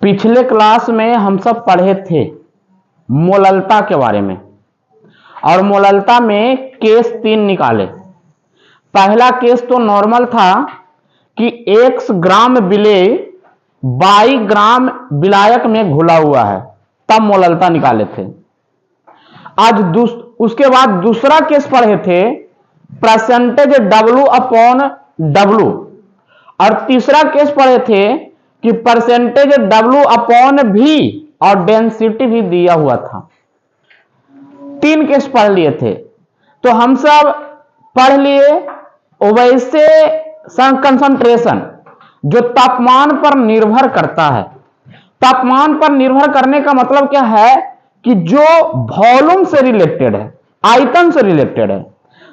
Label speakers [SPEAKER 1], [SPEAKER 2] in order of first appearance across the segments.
[SPEAKER 1] पिछले क्लास में हम सब पढ़े थे मोललता के बारे में, और मोललता में केस 3 निकाले। पहला केस तो नॉर्मल था कि x ग्राम विलेय 22 ग्राम विलायक में घुला हुआ है, तब मोललता निकाले थे। आज उसके बाद दूसरा केस पढ़े थे परसेंटेज W अपॉन W, और तीसरा केस पढ़े थे कि परसेंटेज W अपॉन V और डेंसिटी भी दिया हुआ था। 3 केस पढ़ लिए थे, तो हम सब पढ़ लिए। वैसे कंसंट्रेशन जो तापमान पर निर्भर करता है, तापमान पर निर्भर करने का मतलब क्या है कि जो वॉल्यूम से रिलेटेड है, आयतन से रिलेटेड है।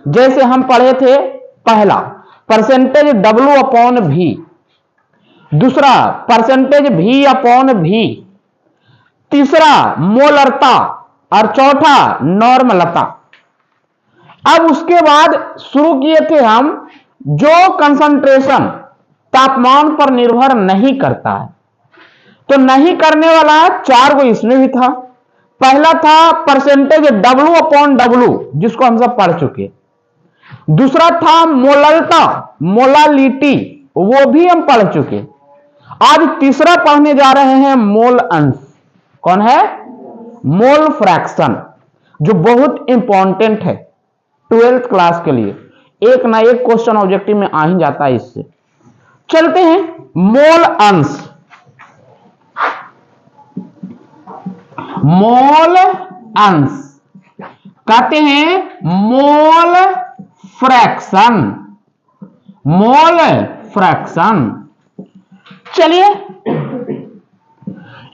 [SPEAKER 1] जैसे हम पढ़े थे पहला परसेंटेज W अपॉन V, दूसरा परसेंटेज V अपॉन V, तीसरा मोलरता और चौथा नॉर्मलता। अब उसके बाद शुरू किए थे हम जो कंसंट्रेशन तापमान पर निर्भर नहीं करता है, तो नहीं करने वाला 4 को इसमें भी था। पहला था परसेंटेज W अपॉन W, जिसको हम सब पढ़ चुके। दूसरा था मोललता, मोलालिटी, वो भी हम पढ़ चुके। आज तीसरा पढ़ने जा रहे हैं मोल अंश। कौन है? मोल फ्रैक्शन, जो बहुत इंपॉर्टेंट है 12th क्लास के लिए। एक ना एक क्वेश्चन ऑब्जेक्टिव में आ ही जाता है इससे। चलते हैं मोल अंश। मोल अंश कहते हैं मोल फ्रैक्शन, मोल फ्रैक्शन। चलिए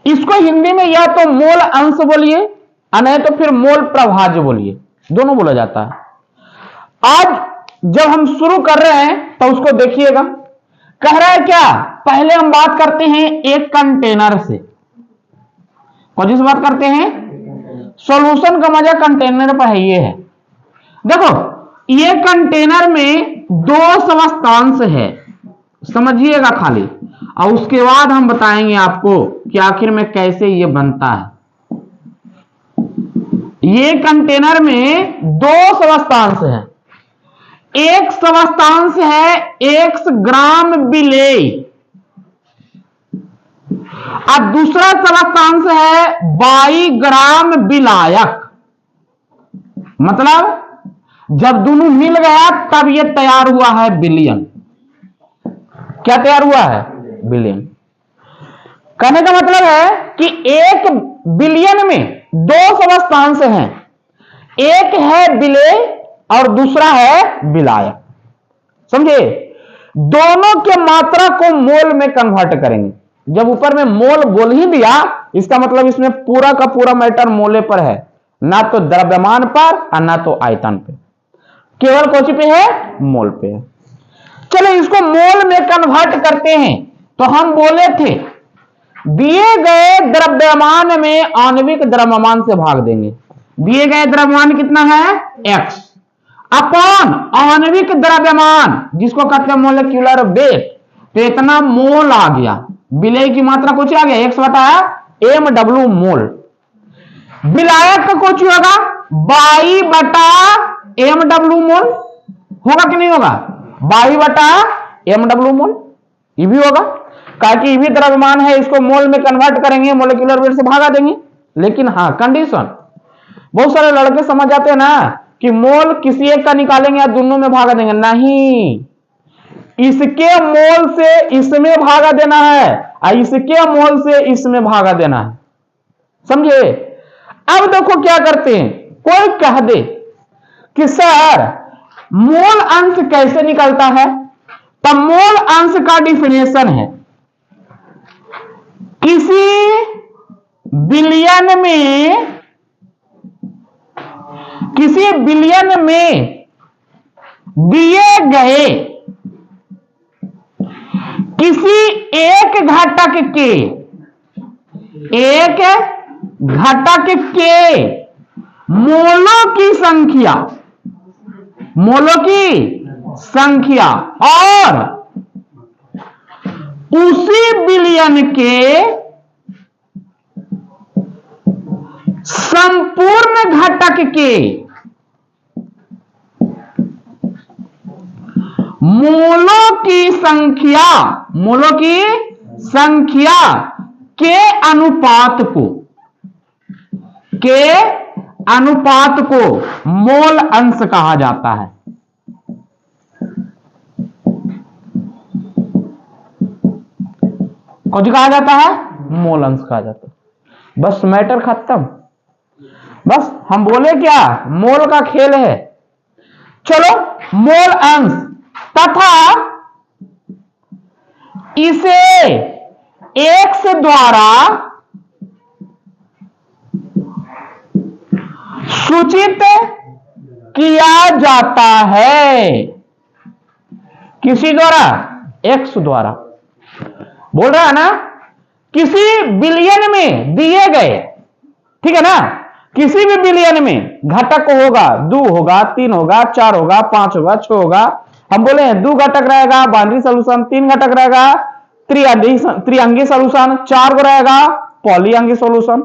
[SPEAKER 1] इसको हिंदी में या तो मोल अंश बोलिए, नहीं तो फिर मोल प्रभाज्य बोलिए, दोनों बोला जाता है। आज जब हम शुरू कर रहे हैं तो उसको देखिएगा। कह रहा है क्या, पहले हम बात करते हैं एक कंटेनर से। कौन सी बात करते हैं? सॉल्यूशन का मजा कंटेनर पर है। ये है, देखो ये कंटेनर में 2 समस्थांश है, समझिएगा खाली, और उसके बाद हम बताएंगे आपको कि आखिर में कैसे ये बनता है। ये कंटेनर में 2 समस्थांश है। एक समस्थांश है x ग्राम विलेय, और दूसरा समस्थांश है 22 ग्राम विलायक। मतलब जब दोनों मिल गया तब ये तैयार हुआ है विलयन। क्या तैयार हुआ है? विलयन। कहने का मतलब है कि एक विलयन में 2 समस्थांश हैं, एक है विलेय और दूसरा है विलायक। समझे? दोनों के मात्रा को मोल में कन्वर्ट करेंगे। जब ऊपर में मोल बोल ही दिया, इसका मतलब इसमें पूरा का पूरा मैटर मोले पर है, ना तो द्रव्यमान पर और ना तो आयतन पे, केवल कौन पे है? मोल पे है। चलो इसको मोल में कन्वर्ट करते हैं। तो हम बोले थे दिए गए द्रव्यमान में आणविक द्रव्यमान से भाग देंगे। दिए गए द्रव्यमान कितना है? x अपॉन आणविक द्रव्यमान, जिसको कहते हैं मोलिक्यूलर वेट, तो इतना मोल आ गया। विलेय की मात्रा कुछ आ गया, x बटा mw मोल। विलायक का कुछ होगा 22 बटा mw मोल, होगा कि नहीं होगा? 22 बटा mw मोल, ये भी होगा, क्योंकि ये भी द्रव्यमान है। इसको मोल में कन्वर्ट करेंगे, मोलिक्यूलर वेट से भागा देंगे। लेकिन हाँ कंडीशन, बहुत सारे लड़के समझ जाते हैं ना कि मोल किसी एक का निकालेंगे या दोनों में भागा देंगे। नहीं, इसके मोल से इसमें भागा देना है और इसके मोल से इसमें भागा देना है। समझे? अब देखो क्या करते हैं। कोई कह दे कि सर मोल अंश कैसे निकलता है, तब मोल अंश का डिफिनेशन है किसी विलयन में दिए गए किसी एक घटक के मोलों की संख्या और उसी विलयन के संपूर्ण घटक के मोलों की संख्या के अनुपात को मोल अंश कहा जाता है। कुछ कहा जाता है, मोल अंश कहा जाता है। बस मैटर खत्म। बस हम बोले क्या, मोल का खेल है। चलो, मोल अंश तथा इसे x द्वारा सूचित किया जाता है। किसी द्वारा, x द्वारा। बोल रहा है ना, किसी बिलियन में दिए गए, ठीक है ना, किसी भी बिलियन में घटक होगा, 2 होगा, 3 होगा, 4 होगा, 5 होगा, 6 होगा। हम बोले हैं 2 घटक रहेगा बाइनरी सॉल्यूशन, 3 घटक रहेगा त्रिअंगी सॉल्यूशन, 4 को रहेगा पॉलीअंगी सॉल्यूशन,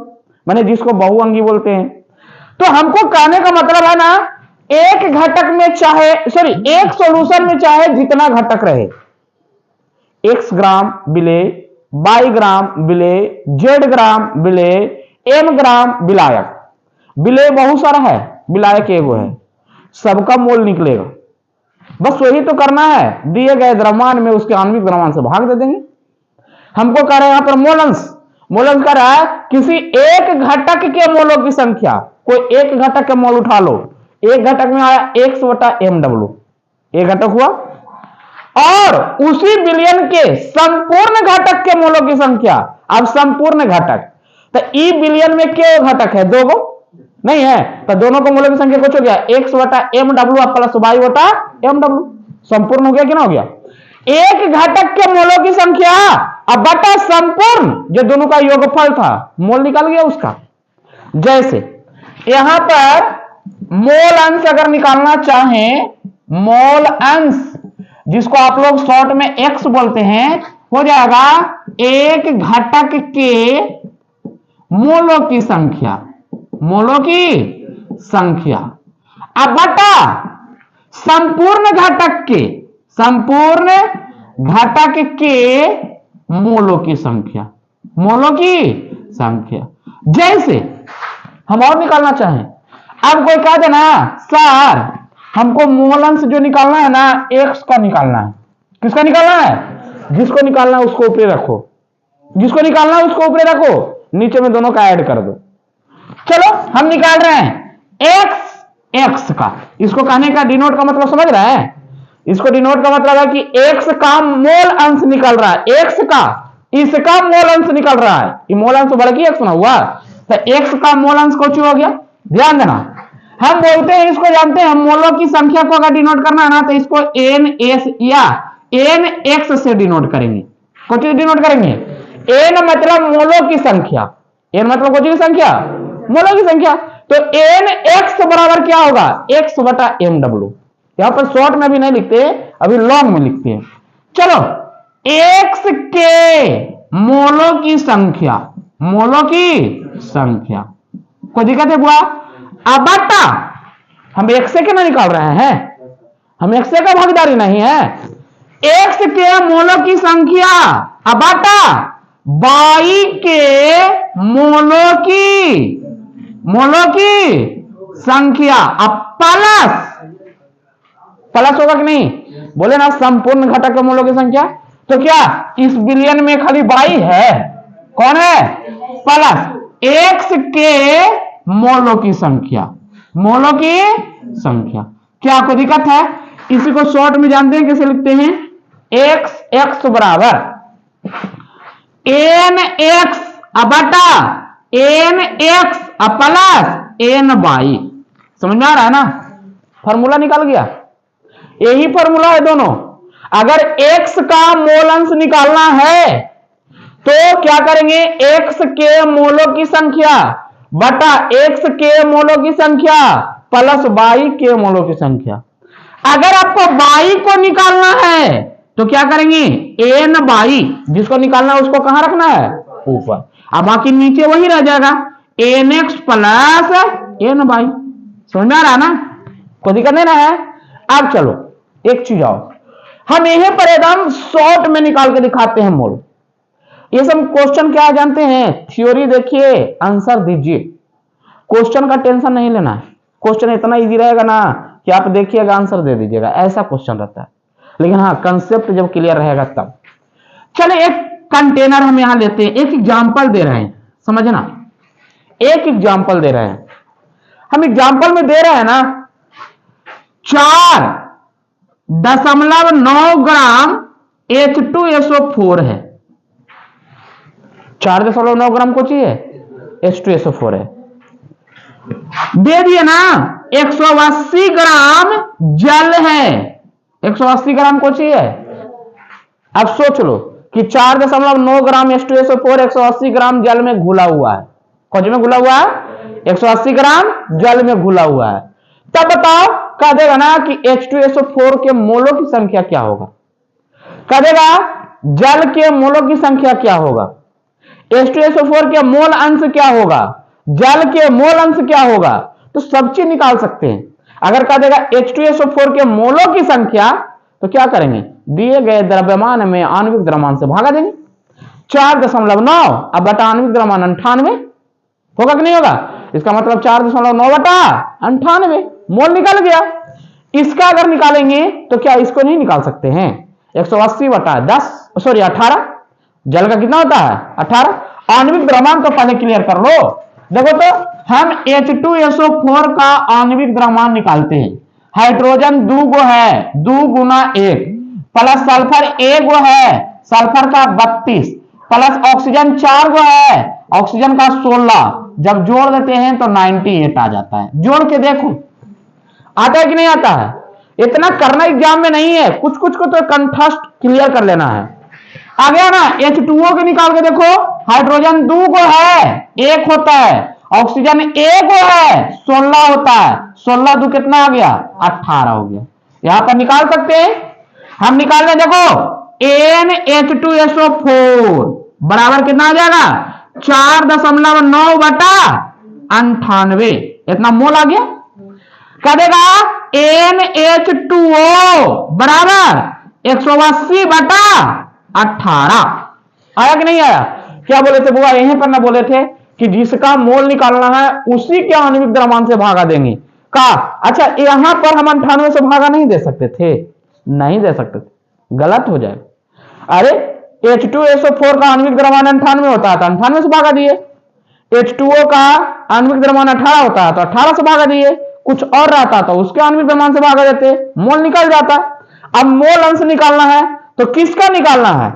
[SPEAKER 1] माने जिसको बहुअंगी बोलते हैं। तो हमको कहने का मतलब है ना, एक घटक में चाहे एक सॉल्यूशन में चाहे जितना घटक रहे, x ग्राम विलेय, y ग्राम विलेय, z ग्राम विलेय, m ग्राम विलायक। विलेय बहुत सारा है, विलायक एगो है, सबका मोल निकलेगा। बस वही तो करना है, दिए गए द्रव्यमान में उसके आणविक द्रव्यमान से भाग दे देंगे। हमको कह रहे हैं यहां पर मोल अंश कह रहा है किसी एक घटक के मोलों की संख्या। कोई एक घटक के मोल उठा लो, एक घटक में आया x/mw, एक घटक हुआ, और उसी बिलियन के संपूर्ण घटक के मोलों की संख्या। अब संपूर्ण घटक, तो ई बिलियन में क्या घटक है, 2 गो नहीं है, तो दोनों को मोलों की संख्या कुछ हो गया, x/mw प्लस y/mw। संपूर्ण हो गया कि ना हो गया। एक घटक के मोलों की संख्या अब बटा संपूर्ण, जो दोनों का योगफल था, मोल निकल गया उसका। जैसे यहां पर मोल अंश अगर निकालना चाहें, मोल अंश जिसको आप लोग शॉर्ट में x बोलते हैं, हो जाएगा एक घटक के मोलों की संख्या, मोलों की संख्या, अब बटा संपूर्ण घटक के मोलों की संख्या, मोलों की संख्या। जैसे हम और निकालना चाहें, अब कोई कह देना सर हमको मोल अंश जो निकालना है ना, x का निकालना है। किसका निकालना है? जिसको निकालना है उसको ऊपर रखो, जिसको निकालना है उसको ऊपर रखो, नीचे में दोनों का ऐड कर दो। चलो हम निकाल रहे हैं x का। इसको कहने का डिनोट का मतलब समझ रहा है? इसको डिनोट का मतलब है कि x का मोल अंश निकल रहा है, x का, इसका मोल अंश निकल रहा है। ये मोल अंश बढ़ गया x ना हुआ, तो x का मोल अंश कुछ हो गया। ध्यान देना, हम बोलते हैं, इसको जानते हैं, मोलों की संख्या को अगर डिनोट करना है ना, तो इसको NS या NX से डिनोट करेंगे। कुछ डिनोट करेंगे, n मतलब मोलों की संख्या, n मतलब कुछ की संख्या, मोलों की संख्या। तो NX बराबर क्या होगा, x/mw। यहां पर शॉर्ट में भी नहीं लिखते, अभी लॉन्ग में लिखते हैं। चलो, x के मोलों की संख्या, मोलों की संख्या, कोई दिक्कत है बुआ? अब बटा, हम x से क्या निकाल रहे हैं, हम x से का भागीदारी नहीं है, x के मोलों की संख्या अब बटा y के मोलों की संख्या, अब प्लस होगा कि नहीं? बोले ना संपूर्ण घटक के मोलों की संख्या, तो क्या इस बिलियन में खाली y है, कौन है? प्लस x के मोलों की संख्या, मोलों की संख्या। क्या कोई दिक्कत है? इसी को शॉर्ट में जानते हैं कैसे लिखते हैं, x बराबर nx बटा nx प्लस ny। समझ में आ रहा है ना? फॉर्मूला निकल गया, यही फॉर्मूला है दोनों। अगर x का मोल अंश निकालना है तो क्या करेंगे, x के मोलों की संख्या बटा x के मोलों की संख्या प्लस y के मोलों की संख्या। अगर आपको y को निकालना है तो क्या करेंगे, ny, जिसको निकालना है उसको कहां रखना है, ऊपर, अब बाकी नीचे वही रह जाएगा, NX प्लस N बाई, समझ में आ रहा ना, कोई दिक्कत नहीं ना है। अब चलो एक चीज और, हम यहीं पर एकदम शॉर्ट में निकाल के दिखाते हैं मोल। ये सब क्वेश्चन क्या जानते हैं, थ्योरी देखिए आंसर दीजिए, क्वेश्चन का टेंशन नहीं लेना है। क्वेश्चन इतना इजी रहेगा ना कि आप देखिएगा आंसर दे दीजिएगा, ऐसा क्वेश्चन रहता है। लेकिन हाँ कंसेप्ट जब क्लियर रहेगा तब। चले एक कंटेनर हम यहां लेते हैं, एक एग्जांपल दे रहे हैं, समझना, एक एग्जांपल दे रहे हैं हम। एग्जांपल में दे रहे हैं ना 4.9 ग्राम H2SO4 है, 4.9 ग्राम को चाहिए, H2SO4 है। दे दिए ना 180 ग्राम जल है, 180 ग्राम को चाहिए। अब सोच लो कि 4.9 ग्राम H2SO4 180 ग्राम जल में घुला हुआ है, कौन में घुला हुआ है, 180 ग्राम जल में घुला हुआ है। तब बताओ कह देगा ना कि H2SO4 के मोलों की संख्या क्या होगा, कह देगा जल के मोलों की संख्या क्या होगा, H2SO4 के मोल अंश क्या होगा, जल के मोल अंश क्या होगा, तो सब चीज निकाल सकते हैं। अगर कह देगा H2SO4 के मोलों की संख्या तो क्या करेंगे, दिए गए द्रव्यमान में आणविक द्रव्यमान से भागा देंगे। 4.9 अब बटा आणविक द्रव्यमान 98 होगा कि नहीं होगा, इसका मतलब 4.9 बटा 98 मोल निकल गया। इसका अगर निकालेंगे तो क्या इसको नहीं निकाल सकते हैं, 180 बटा 10 सॉरी 18, जल का कितना होता है 18। आणविक द्रव्यमान तो पहले क्लियर कर लो। देखो तो हम H2SO4 का आणविक द्रव्यमान निकालते हैं, हाइड्रोजन 2 गो है, 2 गुना 1 प्लस सल्फर 1 गो है, सल्फर का 32 प्लस ऑक्सीजन 4 गो है, ऑक्सीजन का 16, जब जोड़ देते हैं तो 98 आ जाता है। जोड़ के देखो आता है कि नहीं आता है, इतना करना एग्जाम में नहीं है, कुछ कुछ को तो कंठस्थ क्लियर कर लेना है। आ गया ना, H2O के निकाल के देखो, हाइड्रोजन 2 गो है, 1 होता है, ऑक्सीजन 1 गो है, 16 होता है, 16 2 कितना आ गया 18 हो गया। यहां पर निकाल सकते हैं हम, निकाल लें देखो NH2SO4 बराबर कितना आ जाएगा 4.9 बटा 98, इतना मोल आ गया। क्या देगा NH2O बराबर 180 बटा 18, आया कि नहीं आया। क्या बोले थे बुआ, यहीं पर ना बोले थे कि जिसका मोल निकालना है उसी के आणविक द्रव्यमान से भागा देंगे का। अच्छा यहां पर हम 98 से भागा नहीं दे सकते थे, नहीं दे सकते थे, गलत हो जाए। अरे H2SO4 का आणविक द्रव्यमान 98 होता है तो 98 से भागा दिए, H2O का आणविक द्रव्यमान 18 होता है तो 18 से भागा दिए, कुछ और रहता तो उसके आणविक द्रव्यमान से भागा देते, मोल निकल जाता। अब मोल अंश निकालना है तो किसका निकालना है,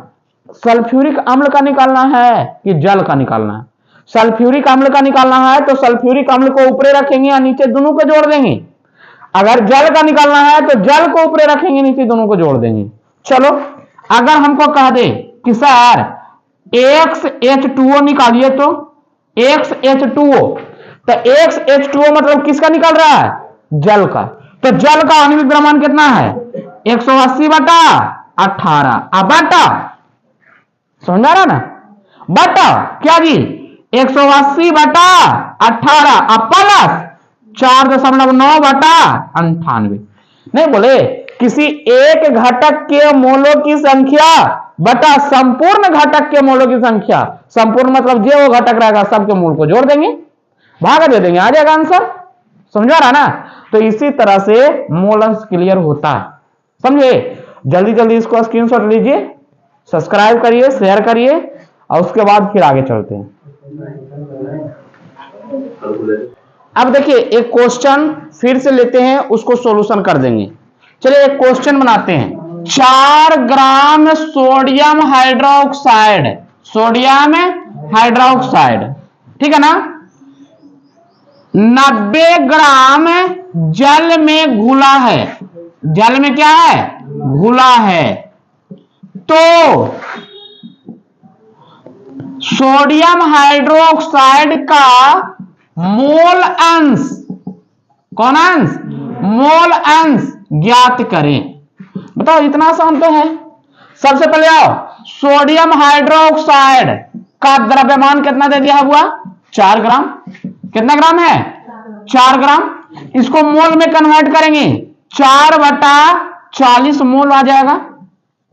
[SPEAKER 1] सल्फ्यूरिक अम्ल का निकालना है कि जल का निकालना है। सल्फ्यूरिक अम्ल का निकालना है तो सल्फ्यूरिक अम्ल को ऊपरे रखेंगे या नीचे, दोनों को जोड़ देंगे। अगर जल का निकालना है तो जल को ऊपरे रखेंगे, नीचे दोनों को जोड़ देंगे। चलो अगर हमको कह दे कि सर XH2O निकालिए तो XH2O, तो XH2O मतलब किसका निकल रहा है, जल का। तो जल का आणविक द्रव्यमान कितना है 180 बटा 18, अब बटा, समझ आ रहा ना, बटा क्या जी 180 बटा 18 अब प्लस 4.9 बटा 98। नहीं बोले किसी एक घटक के मोलों की संख्या बटा संपूर्ण घटक के मोलों की संख्या, संपूर्ण मतलब जो वो घटक रहेगा सबके मोल को जोड़ देंगे, भागा दे देंगे, आ जाएगा आंसर। समझा रहा ना। तो इसी तरह से मोल अंश क्लियर होता है, समझे। जल्दी जल्दी इसको स्क्रीनशॉट लीजिए, सब्सक्राइब करिए, शेयर करिए और उसके बाद फिर आगे चलते हैं। अब देखिए एक क्वेश्चन फिर से लेते हैं, उसको सॉल्यूशन कर देंगे। चलिए एक क्वेश्चन बनाते हैं। 4 gram sodium hydroxide, sodium hydroxide, ठीक है ना, 90 ग्राम जल में घुला है, जल में क्या है घुला है। तो सोडियम हाइड्रोक्साइड का मोल अंश, कौन अंश, मोल अंश ज्ञात करें। बताओ इतना आसान तो है। सबसे पहले आओ, सोडियम हाइड्रोक्साइड का द्रव्यमान कितना दे दिया हुआ 4 ग्राम। कितना ग्राम है? 4 ग्राम। इसको मोल में कन्वर्ट करेंगे, 4/40 मोल आ जाएगा,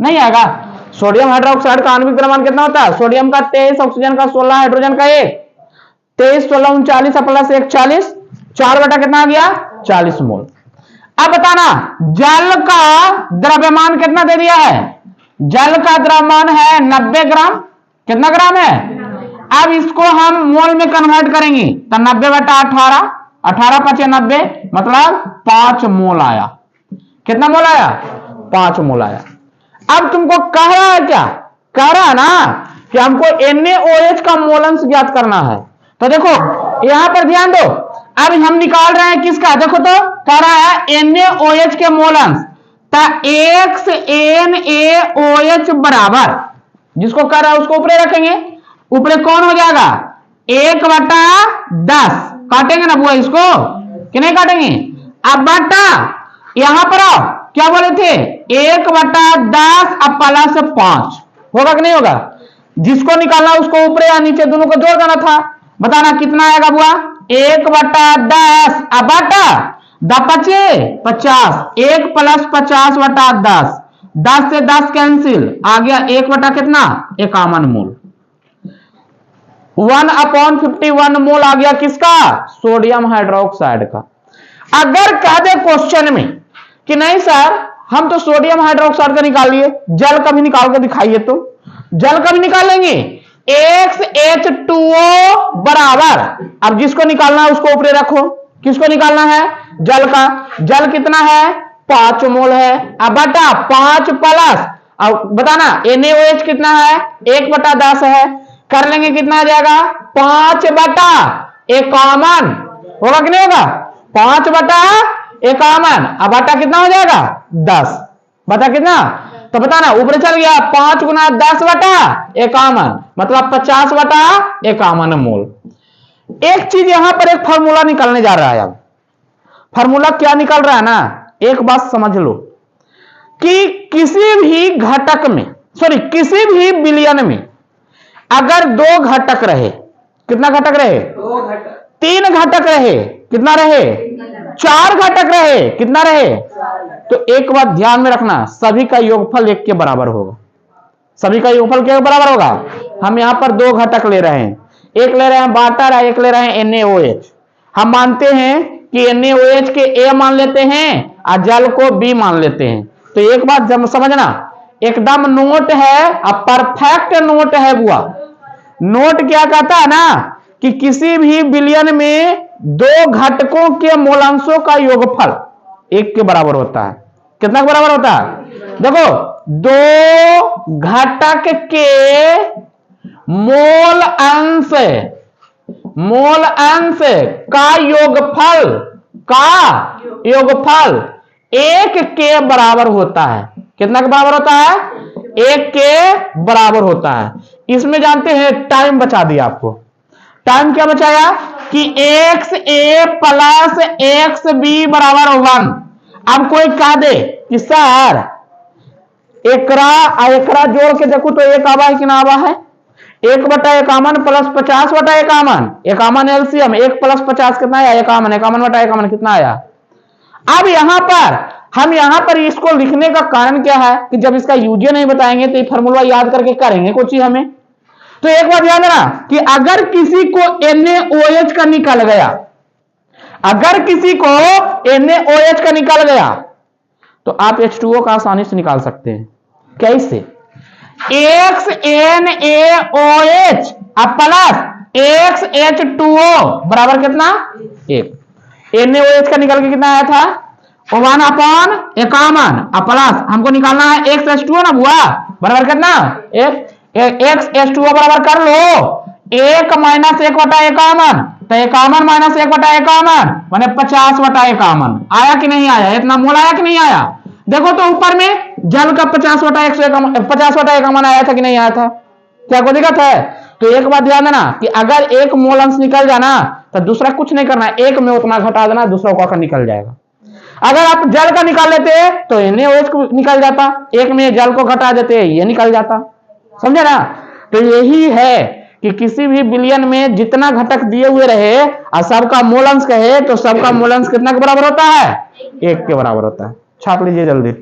[SPEAKER 1] नहीं आएगा? सोडियम हाइड्रोक्साइड का आणविक द्रव्यमान कितना होता है? सोडियम का 23, ऑक्सीजन का 16, हाइड्रोजन का 1, 23 16 39 प्लस 1 40, 4 बटा कितना आ गया? 40 मोल। अब बताना जल का द्रव्यमान कितना दे दिया है? जल का द्रव्यमान है 90 ग्राम। कितना ग्राम है? अब इसको हम मोल में कन्वर्ट करेंगे तो 90/18, 18 5 90, मतलब 5 मोल आया। कितना मोल आया? 5 मोल आया। अब तुमको कह रहा है क्या? कह रहा है ना कि हमको NaOH का मोलंश ज्ञात करना है। तो देखो यहां पर ध्यान दो, अब हम निकाल रहे हैं किसका? देखो तो कह रहा है NaOH के मोलंश, तो XNaOH बराबर, जिसको कह रहा है उसको ऊपरे रखेंगे, ऊपरे कौन हो जाएगा? 1/10। काटेंगे ना बुआ इसको कि नहीं काटेंगे? अब बटा यहां पर आओ, क्या बोले थे? 1/10 अब प्लस 5 होगा कि नहीं होगा? जिसको निकालना उसको ऊपरे या नीचे दोनों को जोड़ देना था। बताना कितना आएगा बुआ? 1/10 अब बटा 50, 1 प्लस 50/10, 10 से 10 कैंसिल, आ गया 1 बटा कितना? 51 मोल। 1/51 मोल आ गया किसका? सोडियम हाइड्रोक्साइड का। अगर कह दे क्वेश्चन में कि नहीं सर हम तो सोडियम हाइड्रोक्साइड का निकाल लिए, जल का भी निकाल के दिखाइए, तो जल का भी निकाल लेंगे। XH2O बराबर, अब जिसको निकालना है उसको ऊपरे रखो। किसको निकालना है? जल का। जल कितना है? 5 मोल है। अब बटा 5 प्लस, अब बताना NaOH कितना है? 1/10 है। कर लेंगे कितना आ जाएगा? 5/51 होगा कि नहीं होगा? 5/51 अब बटा कितना हो जाएगा? 10 बटा कितना? तो बताना ऊपर चल गया 5 गुना 10/51, मतलब 50/51 मोल। एक चीज यहां पर एक फॉर्मूला निकालने जा रहा है। अब फॉर्मूला क्या निकल रहा है ना, एक बात समझ लो कि किसी भी घटक में, सॉरी किसी भी विलयन में अगर 2 घटक रहे, कितना घटक रहे? 3 घटक रहे, कितना रहे? 4 घटक रहे, कितना रहे? तो एक बात ध्यान में रखना, सभी का योगफल 1 के बराबर होगा। सभी का योगफल क्या बराबर होगा? हम यहां पर 2 घटक ले रहे हैं, एक ले रहे हैं वाटर, एक ले रहे हैं NaOH। हम मानते हैं कि NaOH के A मान लेते हैं और जल को B मान लेते हैं। तो एक बात जब समझना, एकदम नोट है, अब परफेक्ट नोट है बुआ। नोट क्या कहता है ना कि किसी भी विलयन में 2 घटकों के मोलांशों का योगफल 1 के बराबर होता है। कितना के बराबर होता है? देखो 2 घटक के मोल अंश का योगफल 1 के बराबर होता है। कितना के बराबर होता है? 1 के बराबर होता है। इसमें जानते हैं टाइम बचा दिया आपको। टाइम क्या बचाया कि XA प्लस XB बराबर 1। अब कोई कह दे कि सर एकरा जोड़ के देखो तो 1 आवा है कि ना आवा है? 1/51 प्लस 50/51, 51 एलसीएम, 1 प्लस 50 कितना आया? 51, 51/51 कितना आया? अब हम यहां पर इसको लिखने का कारण क्या है कि जब इसका यूजे नहीं बताएंगे तो ये फॉर्मूला याद करके करेंगे कुछ ही हमें। तो एक बात याद रखना कि अगर किसी को NaOH का निकल गया, अगर किसी को NaOH का निकल गया तो आप H2O का आसानी से निकाल सकते हैं। कैसे? XNaOH प्लस XH2O बराबर कितना? 1। NaOH का निकल के कितना आया था? 1/51 प्लस हमको निकालना है XH2O ना बुआ, बराबर कितना? 1। XH2O बराबर कर लो 1 माइनस 1/51, तो 51 माइनस 1/51 माने 50/51 आया कि नहीं आया? इतना मोल आया कि नहीं आया? देखो तो ऊपर में जल का 50/51 आया था कि नहीं आया था? क्या कोई दिक्कत है? तो एक बात ध्यान देना कि अगर एक मोल अंश निकल जाना तो दूसरा कुछ नहीं करना, एक में उतना घटा देना, दूसरा को निकल जाएगा। अगर आप जल का निकाल लेते तो NaOH को निकल जाता, एक में जल को घटा देते ये निकल जाता। समझे ना? तो यही है कि किसी भी बिलियन में जितना घटक दिए हुए रहे और सबका मूल अंश कहे तो सबका मूल अंश कितना के बराबर होता है? 1 के बराबर होता है। छाप लीजिए जल्दी।